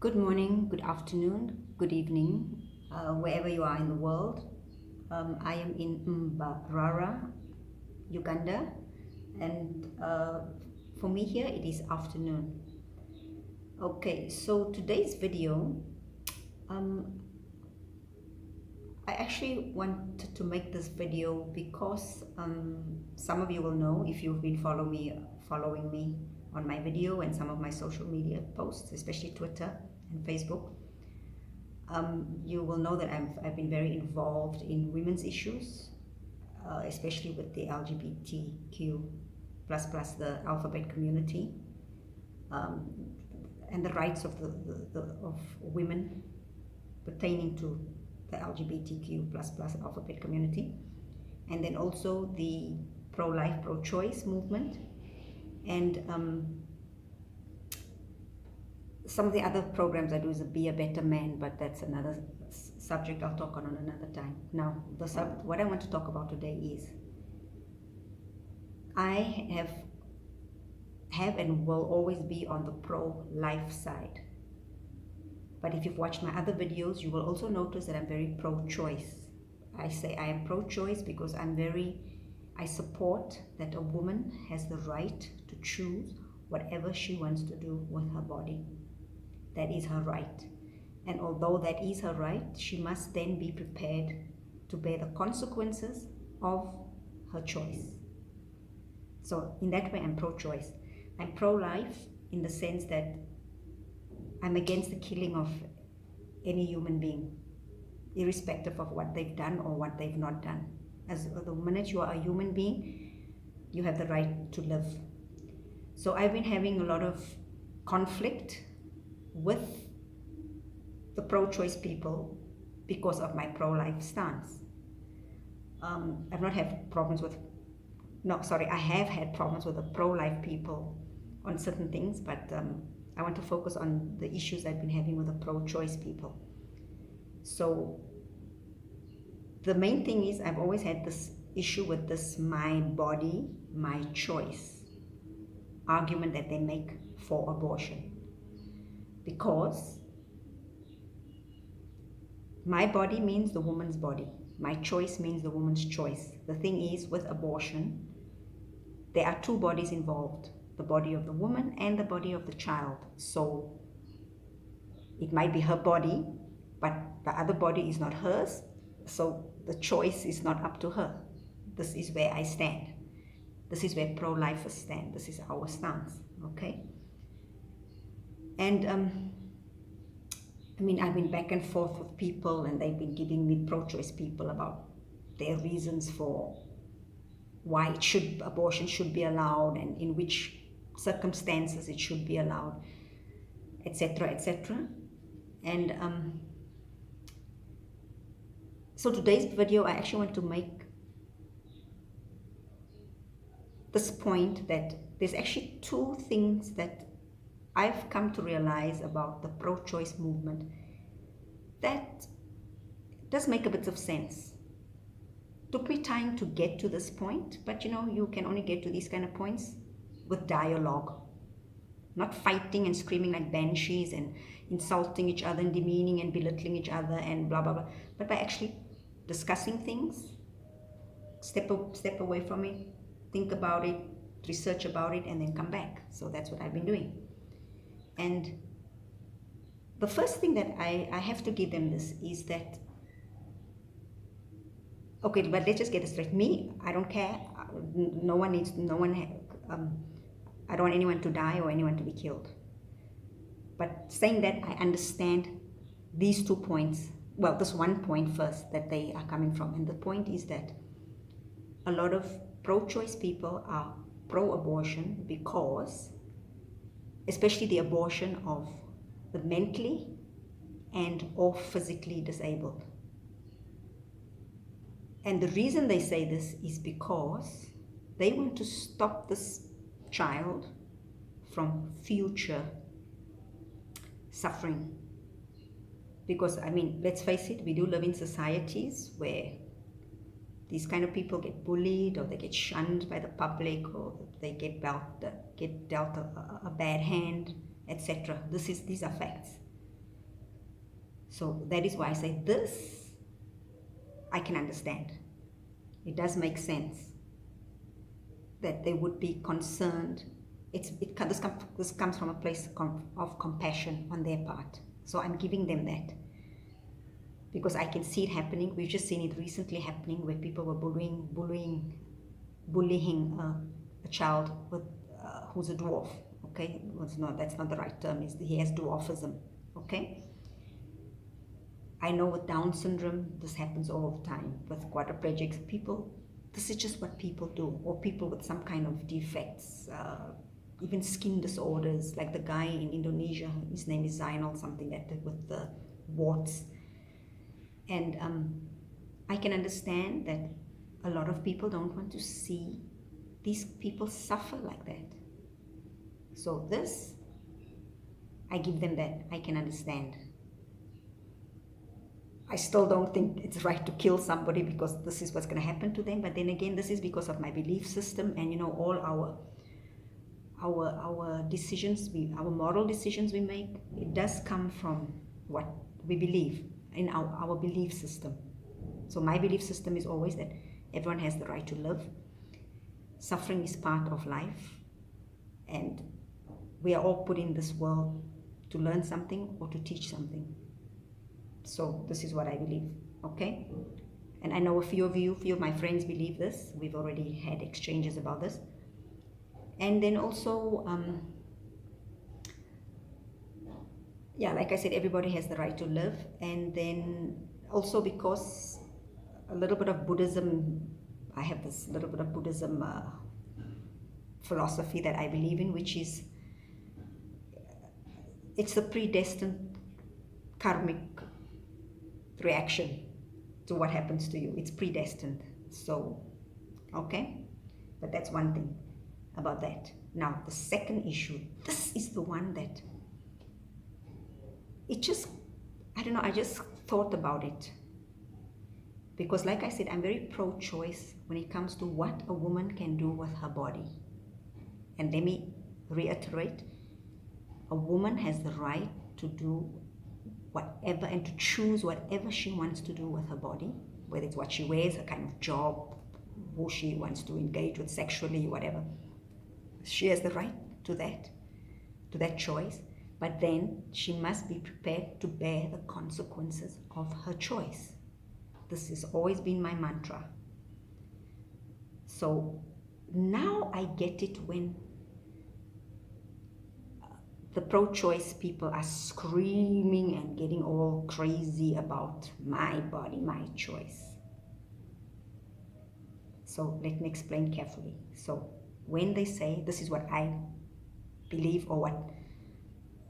Good morning, good afternoon, good evening, wherever you are in the world. I am in Mbarara, Uganda, and for me here it is afternoon. Okay, so today's video, um, I actually wanted to make this video because some of you will know if you've been following me on my video and some of my social media posts, especially Twitter and Facebook. You will know that I've been very involved in women's issues, especially with the LGBTQ plus the alphabet community, um, and the rights of of women pertaining to the LGBTQ plus alphabet community, and then also the pro-life, pro-choice movement, and some of the other programs I do is a Be a Better Man, but that's another subject I'll talk on another time. Now, what I want to talk about today is I have and will always be on the pro-life side. But if you've watched my other videos, you will also notice that I'm very pro-choice. I say I am pro-choice because I support that a woman has the right to choose whatever she wants to do with her body. That is her right. And although that is her right, she must then be prepared to bear the consequences of her choice. So in that way, I'm pro-choice. I'm pro-life in the sense that I'm against the killing of any human being, irrespective of what they've done or what they've not done. As the minute you are a human being, you have the right to live. So I've been having a lot of conflict with the pro-choice people because of my pro-life stance. I've not had problems with, no, sorry, I have had problems with the pro-life people on certain things, but I want to focus on the issues I've been having with the pro-choice people. So the main thing is I've always had this issue with this my body, my choice argument that they make for abortion. Because my body means the woman's body. My choice means the woman's choice. The thing is, with abortion, there are two bodies involved, the body of the woman and the body of the child. So it might be her body, but the other body is not hers. So the choice is not up to her. This is where I stand. This is where pro-lifers stand. This is our stance, okay? And I've been back and forth with people, and they've been giving me pro-choice people about their reasons for why abortion should be allowed and in which circumstances it should be allowed, etc., etc. And so today's video, I actually want to make this point that there's actually two things that I've come to realize about the pro-choice movement that does make a bit of sense. Took me time to get to this point, but you can only get to these kind of points with dialogue, not fighting and screaming like banshees and insulting each other and demeaning and belittling each other and blah blah blah, but by actually discussing things, step away from it, think about it, research about it, and then come back. So that's what I've been doing. And the first thing that I have to give them this is that, okay, but let's just get it straight. Me, I don't care. I don't want anyone to die or anyone to be killed. But saying that, I understand these 2 points. Well, this one point first that they are coming from. And the point is that a lot of pro-choice people are pro-abortion because, especially the abortion of the mentally and or physically disabled. And the reason they say this is because they want to stop this child from future suffering. Because, let's face it, we do live in societies where these kind of people get bullied, or they get shunned by the public, or they get dealt a bad hand, etc. These are facts. So that is why I say this, I can understand. It does make sense that they would be concerned. This comes from a place of compassion on their part. So I'm giving them that because I can see it happening. We've just seen it recently happening where people were bullying a child with who's a dwarf. Okay, that's not the right term. He has dwarfism. Okay. I know with Down syndrome, this happens all the time. With quadriplegics, this is just what people do, or people with some kind of defects, even skin disorders, like the guy in Indonesia, his name is Zainal, something with the warts. And I can understand that a lot of people don't want to see these people suffer like that. So this, I give them that. I can understand. I still don't think it's right to kill somebody because this is what's going to happen to them. But then again, this is because of my belief system, and all our decisions, our moral decisions we make. It does come from what we believe in our belief system. So my belief system is always that everyone has the right to live. Suffering is part of life, and we are all put in this world to learn something or to teach something. So this is what I believe, okay? And I know a few of my friends believe this. We've already had exchanges about this. And then also, like I said, everybody has the right to live. And then also because a little bit of Buddhism, I have this little bit of Buddhism philosophy that I believe in, which is, it's a predestined karmic reaction to what happens to you. It's predestined. So, okay? But that's one thing about that. Now, the second issue, this is the one that, I just thought about it. Because like I said, I'm very pro-choice when it comes to what a woman can do with her body. And let me reiterate, a woman has the right to do whatever and to choose whatever she wants to do with her body, whether it's what she wears, a kind of job, who she wants to engage with sexually, whatever. She has the right to that choice, but then she must be prepared to bear the consequences of her choice. This has always been my mantra. So now I get it when the pro-choice people are screaming and getting all crazy about my body, my choice. So let me explain carefully. So when they say, this is what I believe or what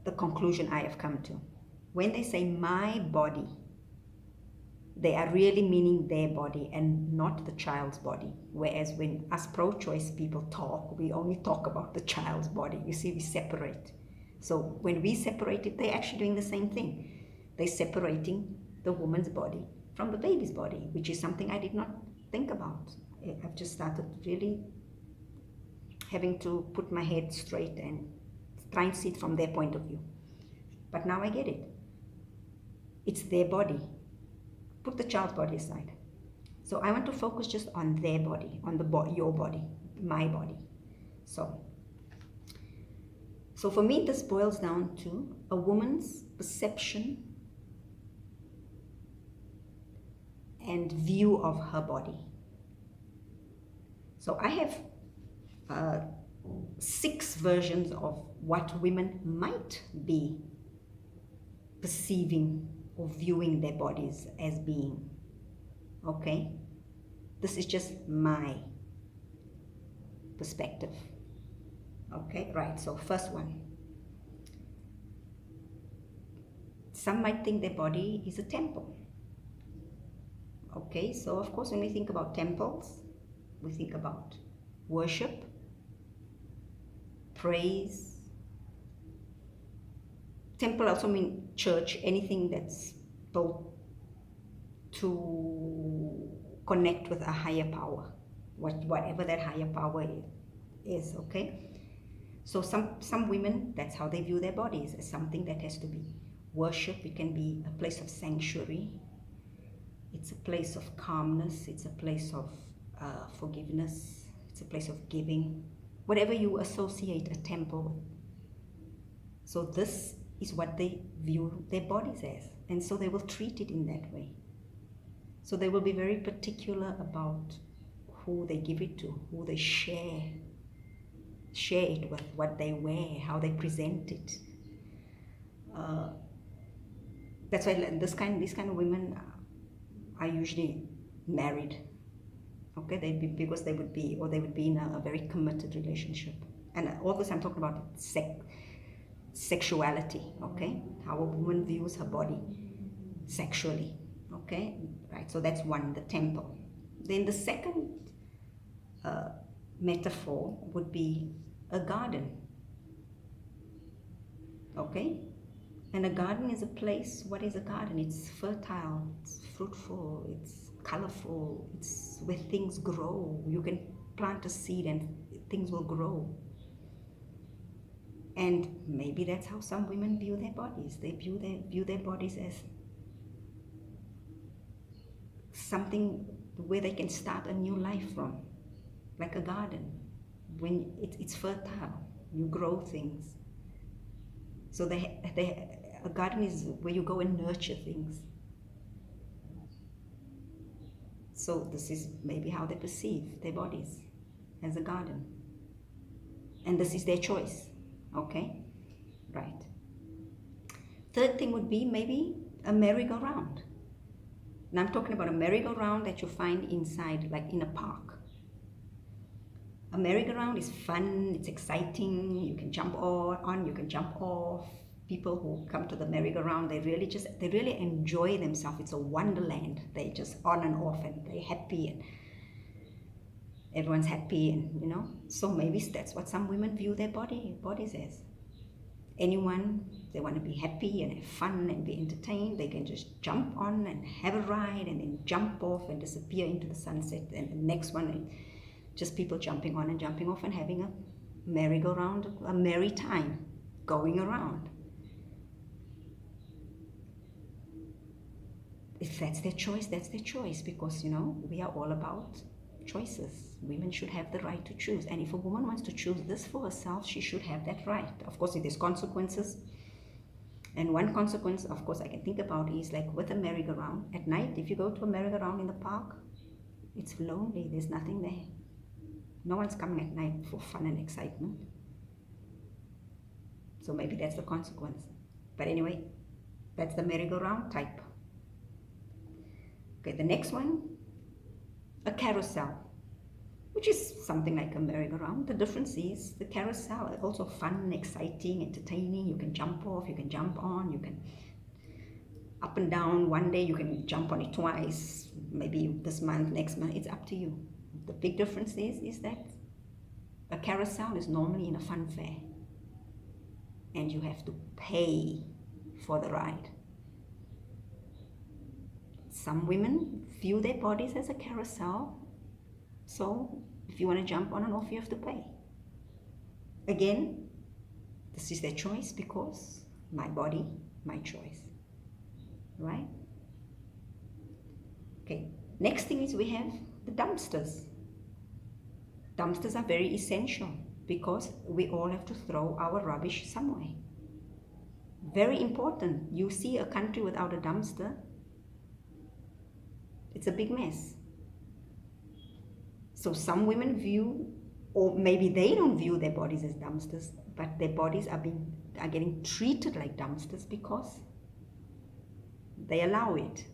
the conclusion I have come to. When they say my body, they are really meaning their body and not the child's body. Whereas when us pro-choice people talk, we only talk about the child's body. You see, we separate. So when we separate it, they're actually doing the same thing. They're separating the woman's body from the baby's body, which is something I did not think about. I've just started really having to put my head straight and try and see it from their point of view. But now I get it. It's their body. Put the child's body aside. So I want to focus just on their body, on your body, my body. So for me, this boils down to a woman's perception and view of her body. So I have 6 versions of what women might be perceiving or viewing their bodies as being. Okay? This is just my perspective. Okay, right, so first one. Some might think their body is a temple. Okay, so of course when we think about temples, we think about worship, praise. Temple also means church, anything that's built to connect with a higher power, whatever that higher power is, okay? So some women, that's how they view their bodies, as something that has to be worship, it can be a place of sanctuary, it's a place of calmness, it's a place of forgiveness, it's a place of giving, whatever you associate a temple with. So this is what they view their bodies as, and so they will treat it in that way. So they will be very particular about who they give it to, who they share it with, what they wear, how they present it. That's why these kind of women are usually married. Okay, because they would be in a very committed relationship. And all this I'm talking about sexuality. Okay, how a woman views her body sexually. Okay, right. So that's one, the temple. Then the second metaphor would be a garden. Okay, and a garden is a place. What is a garden? It's fertile, it's fruitful, it's colorful, it's where things grow. You can plant a seed and things will grow. And maybe that's how some women view their bodies. They view their bodies as something where they can start a new life from, like a garden. When it's fertile, you grow things. So a garden is where you go and nurture things. So this is maybe how they perceive their bodies, as a garden. And this is their choice, okay? Right. Third thing would be maybe a merry-go-round. And I'm talking about a merry-go-round that you find inside, like in a park. A merry-go-round is fun, it's exciting, you can jump on, you can jump off. People who come to the merry-go-round, they really enjoy themselves. It's a wonderland. They just on and off, and they're happy, and everyone's happy, and So maybe that's what some women view their bodies as. Anyone, they want to be happy and have fun and be entertained, they can just jump on and have a ride and then jump off and disappear into the sunset, and the next one, just people jumping on and jumping off and having a merry-go-round, a merry time going around. If that's their choice, that's their choice, because we are all about choices. Women should have the right to choose, and if a woman wants to choose this for herself, she should have that right. Of course, there's consequences, and one consequence, of course, I can think about is like with a merry-go-round at night. If you go to a merry-go-round in the park, it's lonely. There's nothing there. No one's coming at night for fun and excitement. So maybe that's the consequence. But anyway, that's the merry-go-round type. Okay, the next one, a carousel, which is something like a merry-go-round. The difference is the carousel is also fun, exciting, entertaining. You can jump off, you can jump on, you can up and down. One day you can jump on it twice, maybe this month, next month, it's up to you. The big difference is that a carousel is normally in a fun fair, and you have to pay for the ride. Some women view their bodies as a carousel, so if you want to jump on and off, you have to pay. Again, this is their choice, because my body, my choice, right? Okay, next thing is we have the dumpsters. Dumpsters are very essential because we all have to throw our rubbish somewhere. Very important. You see a country without a dumpster, it's a big mess. So some women view, or maybe they don't view their bodies as dumpsters, but their bodies are getting treated like dumpsters because they allow it.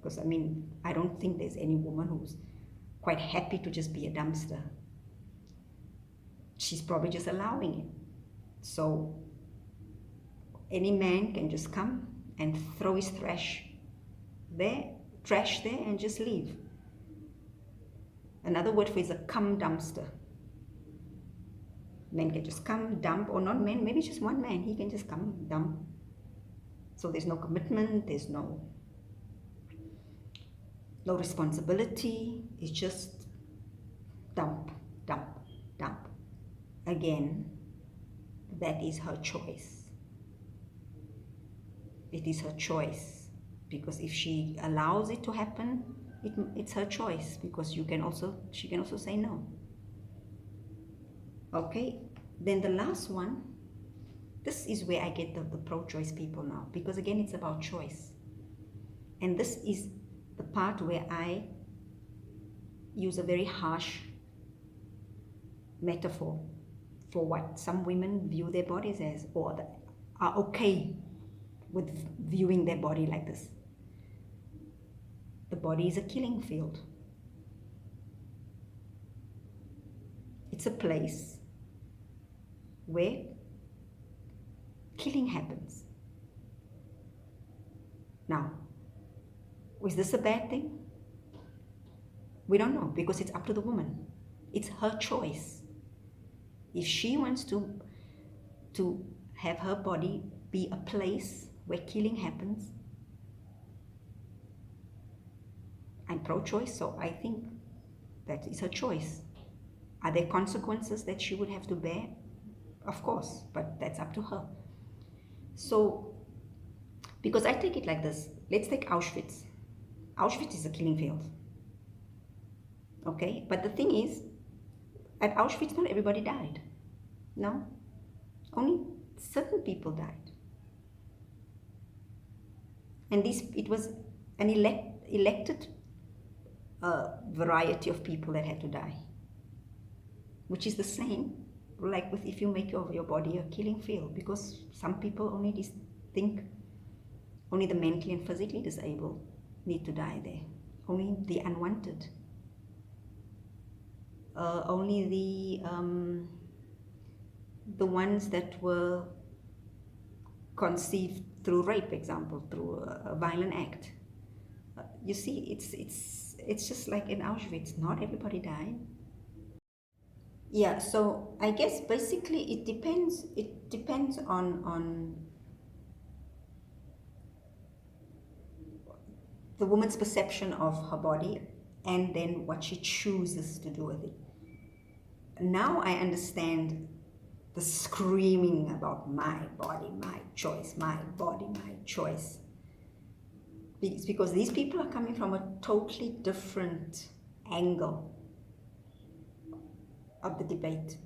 Because I don't think there's any woman who's quite happy to just be a dumpster. She's probably just allowing it. So any man can just come and throw his trash there and just leave. Another word for it is a cum dumpster. Men can just come, dump, or not men, maybe just one man, he can just come, dump. So there's no commitment, there's no responsibility, it's just dump, dump, dump. Again, that is her choice. it is her choice, because if she allows it to happen, it's her choice, because she can also say no. Okay, then the last one, this is where I get the pro-choice people now, because again, it's about choice. And this is the part where I use a very harsh metaphor for what some women view their bodies as, or are okay with viewing their body like this. The body is a killing field. It's a place where killing happens. Now, is this a bad thing? We don't know, because it's up to the woman. It's her choice. If she wants to have her body be a place where killing happens, I'm pro-choice, so I think that is her choice. Are there consequences that she would have to bear? Of course, but that's up to her. So, because I take it like this, let's take Auschwitz. Auschwitz is a killing field. Okay, but the thing is, at Auschwitz, not everybody died. No, only certain people died. And it was an elected variety of people that had to die, which is the same like with if you make your body a killing field, because some people only think only the mentally and physically disabled need to die there, only the unwanted, only the ones that were conceived through rape, example, through a violent act. You see, it's just like in Auschwitz, not everybody died. Yeah, so I guess basically it depends on the woman's perception of her body, and then what she chooses to do with it. Now I understand the screaming about my body, my choice, my body, my choice. It's because these people are coming from a totally different angle of the debate.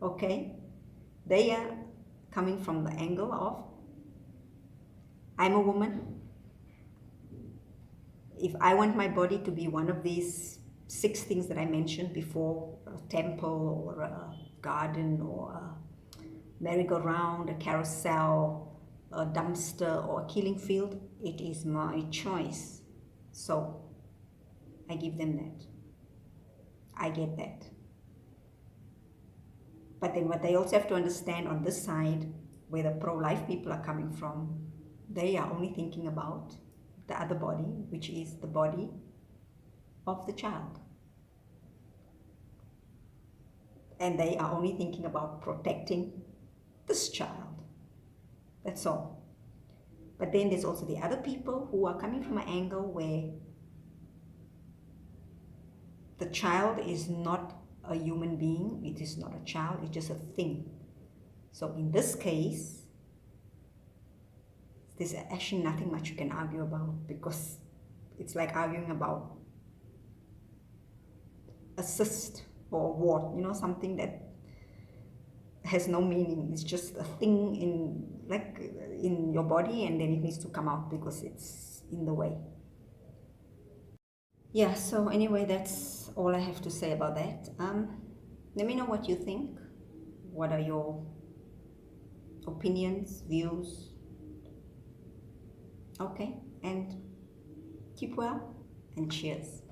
Okay? They are coming from the angle of, I'm a woman. If I want my body to be one of these 6 things that I mentioned before, a temple or a garden or a merry-go-round, a carousel, a dumpster or a killing field, it is my choice. So I give them that. I get that. But then what they also have to understand on this side, where the pro-life people are coming from, they are only thinking about the other body, which is the body of the child. And they are only thinking about protecting this child. That's all. But then there's also the other people who are coming from an angle where the child is not a human being, it is not a child, it's just a thing. So in this case, there's actually nothing much you can argue about, because it's like arguing about a cyst or a wart, something that has no meaning. It's just a thing in your body, and then it needs to come out because it's in the way. Yeah, so anyway, that's all I have to say about that. Let me know what you think. What are your opinions, views? Okay, and keep well, and cheers.